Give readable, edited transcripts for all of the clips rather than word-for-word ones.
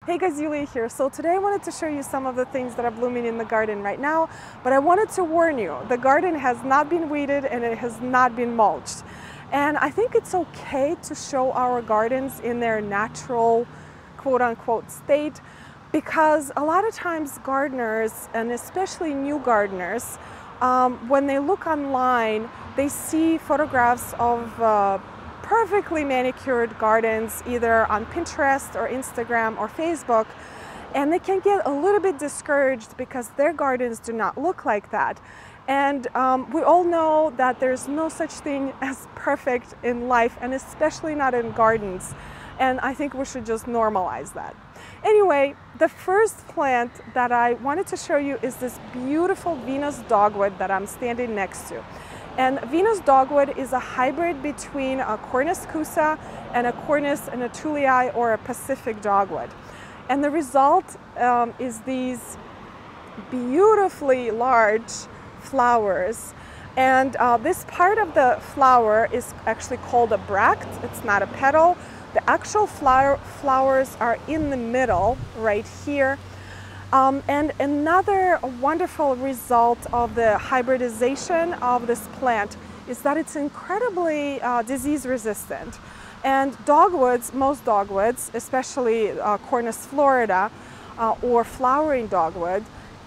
Hey guys, Yuliya here. So today I wanted to show you some of the things that are blooming in the garden right now, but I wanted to warn you, the garden has not been weeded and it has not been mulched. And I think it's okay to show our gardens in their natural quote-unquote state, because a lot of times gardeners, and especially new gardeners, when they look online, they see photographs of perfectly manicured gardens either on Pinterest or Instagram or Facebook, and they can get a little bit discouraged because their gardens do not look like that. And we all know that there's no such thing as perfect in life, and especially not in gardens. And I think we should just normalize that. Anyway, the first plant that I wanted to show you is this beautiful Venus dogwood that I'm standing next to. And Venus dogwood is a hybrid between a Cornus cusa and a Cornus and a Yuliya, or a Pacific dogwood. And the result is these beautifully large flowers. And this part of the flower is actually called a bract. It's not a petal. The actual flowers are in the middle right here. And another wonderful result of the hybridization of this plant is that it's incredibly disease resistant. And dogwoods, most dogwoods, especially Cornus florida or flowering dogwood,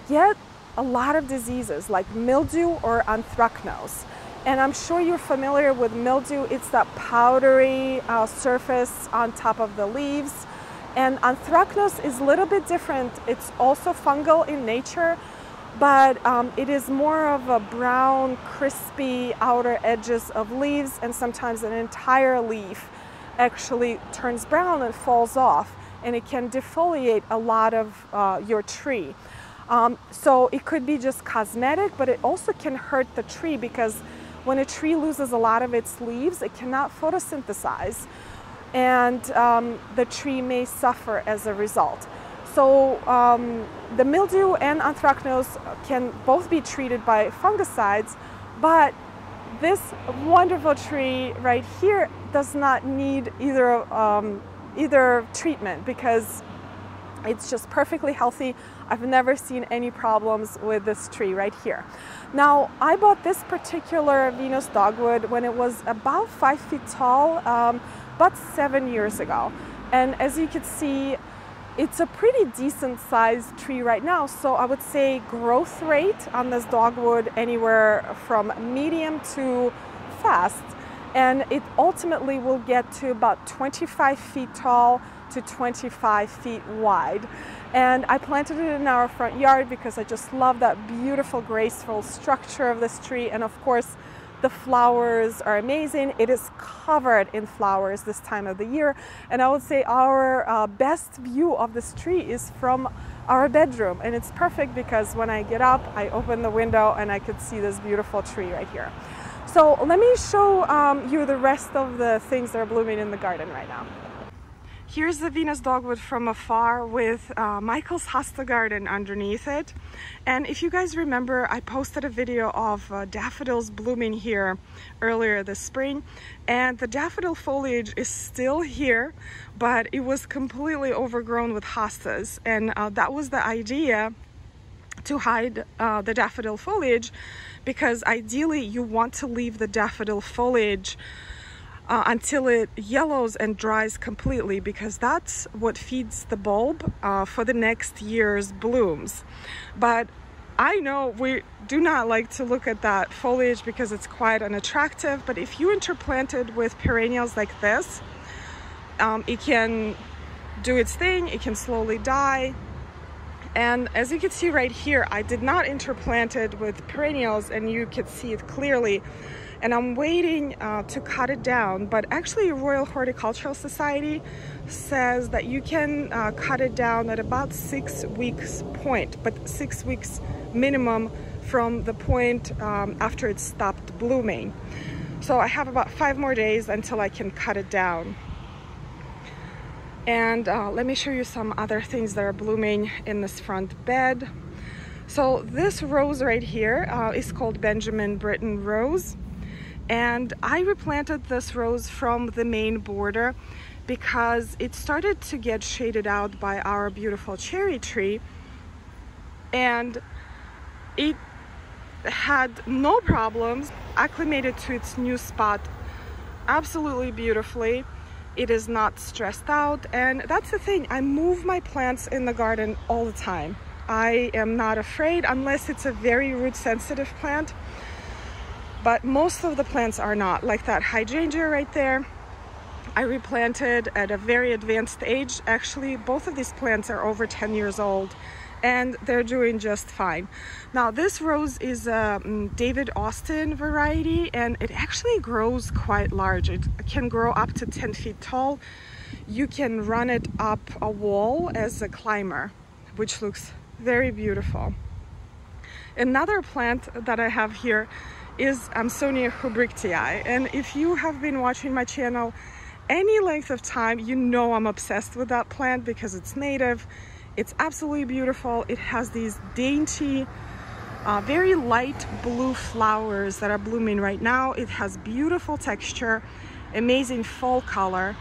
get a lot of diseases like mildew or anthracnose. And I'm sure you're familiar with mildew. It's that powdery surface on top of the leaves. And anthracnose is a little bit different. It's also fungal in nature, but it is more of a brown, crispy outer edges of leaves, and sometimes an entire leaf actually turns brown and falls off, and it can defoliate a lot of your tree. So it could be just cosmetic, but it also can hurt the tree, because when a tree loses a lot of its leaves, it cannot photosynthesize, and the tree may suffer as a result. So the mildew and anthracnose can both be treated by fungicides, but this wonderful tree right here does not need either treatment, because it's just perfectly healthy. I've never seen any problems with this tree right here. Now, I bought this particular Venus dogwood when it was about 5 feet tall, about 7 years ago. And as you can see, it's a pretty decent sized tree right now. So I would say growth rate on this dogwood anywhere from medium to fast. And it ultimately will get to about 25 feet tall to 25 feet wide. And I planted it in our front yard because I just love that beautiful, graceful structure of this tree. And of course, the flowers are amazing. It is covered in flowers this time of the year. And I would say our best view of this tree is from our bedroom. And it's perfect because when I get up, I open the window and I could see this beautiful tree right here. So let me show you the rest of the things that are blooming in the garden right now. Here's the Venus dogwood from afar with Michael's hosta garden underneath it. And if you guys remember, I posted a video of daffodils blooming here earlier this spring, and the daffodil foliage is still here, but it was completely overgrown with hostas. And that was the idea, to hide the daffodil foliage, because ideally you want to leave the daffodil foliage until it yellows and dries completely, because that's what feeds the bulb for the next year's blooms. But I know we do not like to look at that foliage because it's quite unattractive, but if you interplant it with perennials like this, it can do its thing, it can slowly die. And as you can see right here, I did not interplant it with perennials, and you can see it clearly. And I'm waiting to cut it down, but actually Royal Horticultural Society says that you can cut it down at about 6 weeks point, but 6 weeks minimum from the point after it stopped blooming. So I have about 5 more days until I can cut it down. And let me show you some other things that are blooming in this front bed. So this rose right here is called Benjamin Britten rose. And I replanted this rose from the main border because it started to get shaded out by our beautiful cherry tree, and it had no problems, acclimated to its new spot absolutely beautifully. It is not stressed out, and that's the thing, I move my plants in the garden all the time. I am not afraid unless it's a very root sensitive plant, but most of the plants are not. Like that hydrangea right there, I replanted at a very advanced age. Actually, both of these plants are over 10 years old and they're doing just fine. Now this rose is a David Austin variety, and it actually grows quite large. It can grow up to 10 feet tall. You can run it up a wall as a climber, which looks very beautiful. Another plant that I have here is Amsonia hubrichtii, and if you have been watching my channel any length of time, you know I'm obsessed with that plant because it's native. It's absolutely beautiful. It has these dainty, very light blue flowers that are blooming right now. It has beautiful texture, amazing fall color,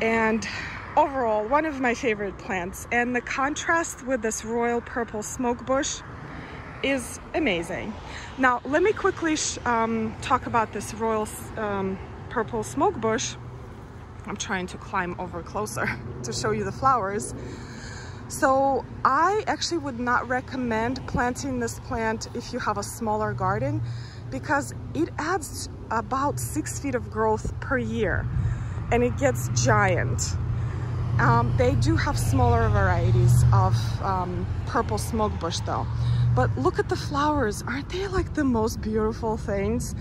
and overall one of my favorite plants. And the contrast with this royal purple smoke bush is amazing. Now let me quickly talk about this royal purple smoke bush. I'm trying to climb over closer to show you the flowers. So I actually would not recommend planting this plant if you have a smaller garden, because it adds about 6 feet of growth per year and it gets giant. They do have smaller varieties of purple smoke bush though. But look at the flowers, aren't they like the most beautiful things?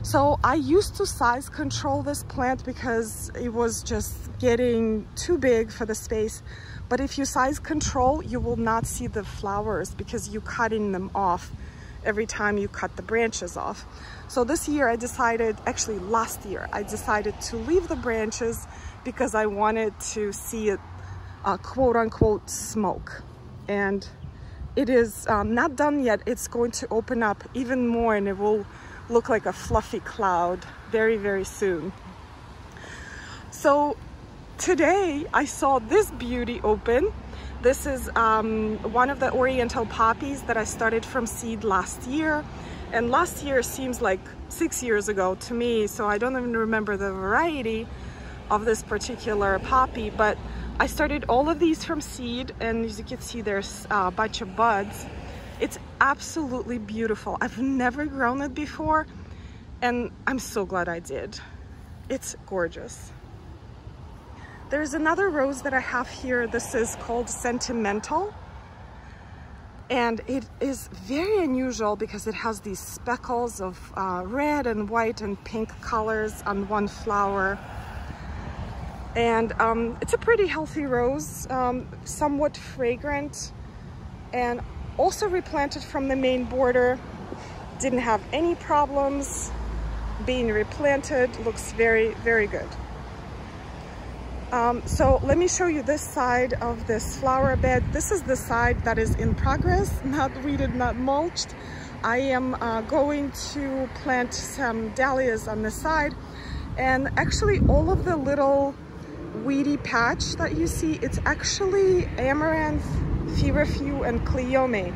So I used to size control this plant because it was just getting too big for the space. But if you size control, you will not see the flowers because you're cutting them off every time you cut the branches off. So this year I decided, actually last year, I decided to leave the branches because I wanted to see it quote unquote smoke. And it is not done yet. It's going to open up even more and it will look like a fluffy cloud very, very soon. So today I saw this beauty open. This is one of the oriental poppies that I started from seed last year. And last year seems like 6 years ago to me, so I don't even remember the variety of this particular poppy, but I started all of these from seed, and as you can see there's a bunch of buds. It's absolutely beautiful. I've never grown it before and I'm so glad I did. It's gorgeous. There's another rose that I have here. This is called Sentimental, and it is very unusual because it has these speckles of red and white and pink colors on one flower. And it's a pretty healthy rose, somewhat fragrant, and also replanted from the main border. Didn't have any problems being replanted. Looks very, very good. So let me show you this side of this flower bed. This is the side that is in progress, not weeded, not mulched. I am going to plant some dahlias on this side, and actually all of the little weedy patch that you see, it's actually amaranth, feverfew, and cleome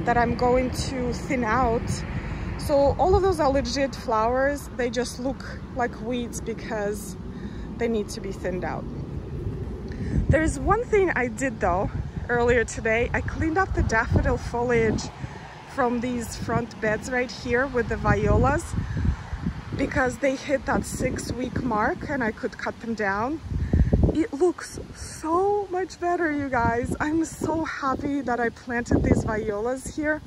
that I'm going to thin out. So all of those are legit flowers. They just look like weeds because they need to be thinned out. There's one thing I did though earlier today. I cleaned up the daffodil foliage from these front beds right here with the violas because they hit that 6-week mark and I could cut them down. It looks so much better, you guys. I'm so happy that I planted these violas here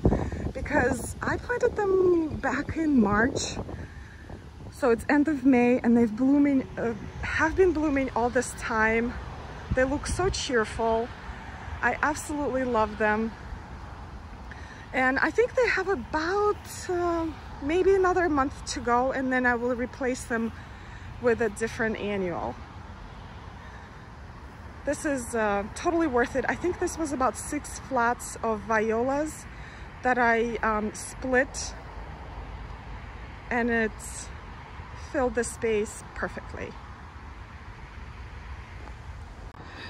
because I planted them back in March. So it's end of May and they've have been blooming all this time. They look so cheerful. I absolutely love them. And I think they have about maybe another month to go, and then I will replace them with a different annual. This is totally worth it. I think this was about 6 flats of violas that I split, and it's filled the space perfectly.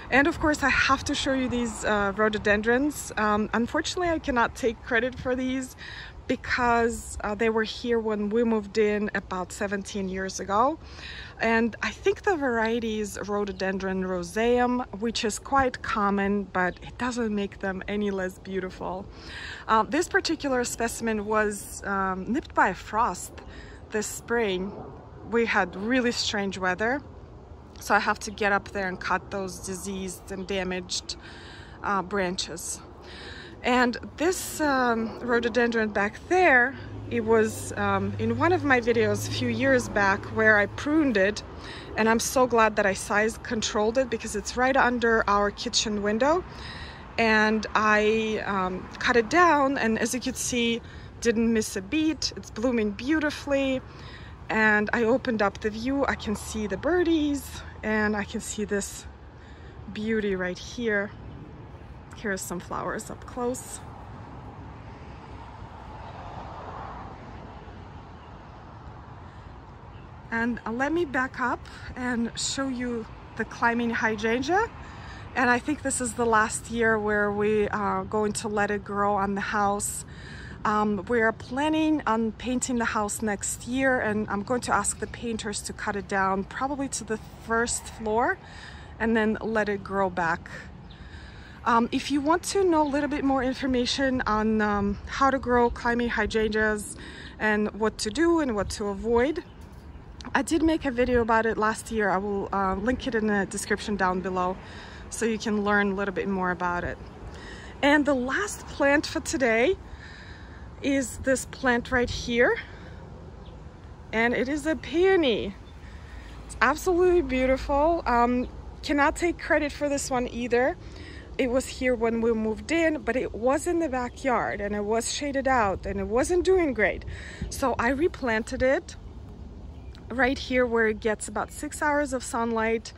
And of course I have to show you these rhododendrons. Unfortunately I cannot take credit for these because they were here when we moved in about 17 years ago. And I think the variety is Rhododendron Roseum, which is quite common, but it doesn't make them any less beautiful. This particular specimen was nipped by a frost this spring. We had really strange weather, so I have to get up there and cut those diseased and damaged branches. And this rhododendron back there, it was in one of my videos a few years back where I pruned it, and I'm so glad that I size controlled it because it's right under our kitchen window. And I cut it down, and as you can see, didn't miss a beat. It's blooming beautifully. And I opened up the view, I can see the birdies, and I can see this beauty right here. Here's some flowers up close. And let me back up and show you the climbing hydrangea. And I think this is the last year where we are going to let it grow on the house. We are planning on painting the house next year, and I'm going to ask the painters to cut it down probably to the first floor and then let it grow back. If you want to know a little bit more information on how to grow climbing hydrangeas and what to do and what to avoid, I did make a video about it last year. I will link it in the description down below so you can learn a little bit more about it. And the last plant for today is this plant right here, and it is a peony. It's absolutely beautiful. Cannot take credit for this one either. It was here when we moved in, but it was in the backyard and it was shaded out and it wasn't doing great. So I replanted it right here where it gets about 6 hours of sunlight.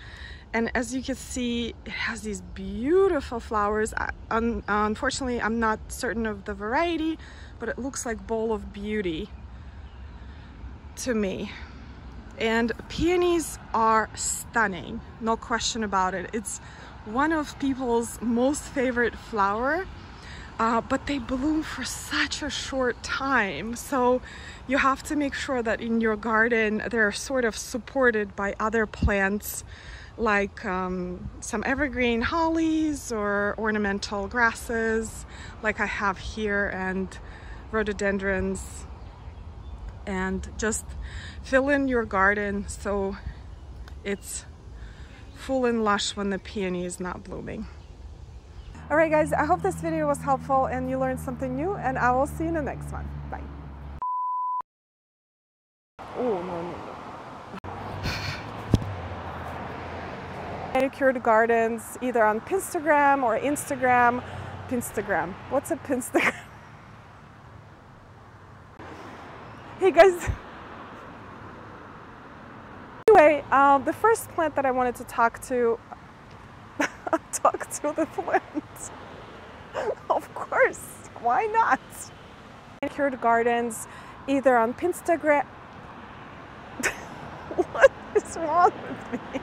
And as you can see, it has these beautiful flowers. Unfortunately, I'm not certain of the variety, but it looks like bowl of beauty to me. And peonies are stunning, no question about it. It's one of people's most favorite flower, but they bloom for such a short time. So you have to make sure that in your garden, they're sort of supported by other plants like some evergreen hollies or ornamental grasses like I have here, and rhododendrons, and just fill in your garden so it's full and lush when the peony is not blooming. All right guys, I hope this video was helpful and you learned something new, and I will see you in the next one. Bye. Oh, no. Manicured gardens either on Pinstagram or Instagram. Pinstagram. What's a Pinstagram? Hey guys. Anyway, the first plant that I wanted to talk to the plant. Of course, why not? Manicured gardens either on Pinstagram. What is wrong with me?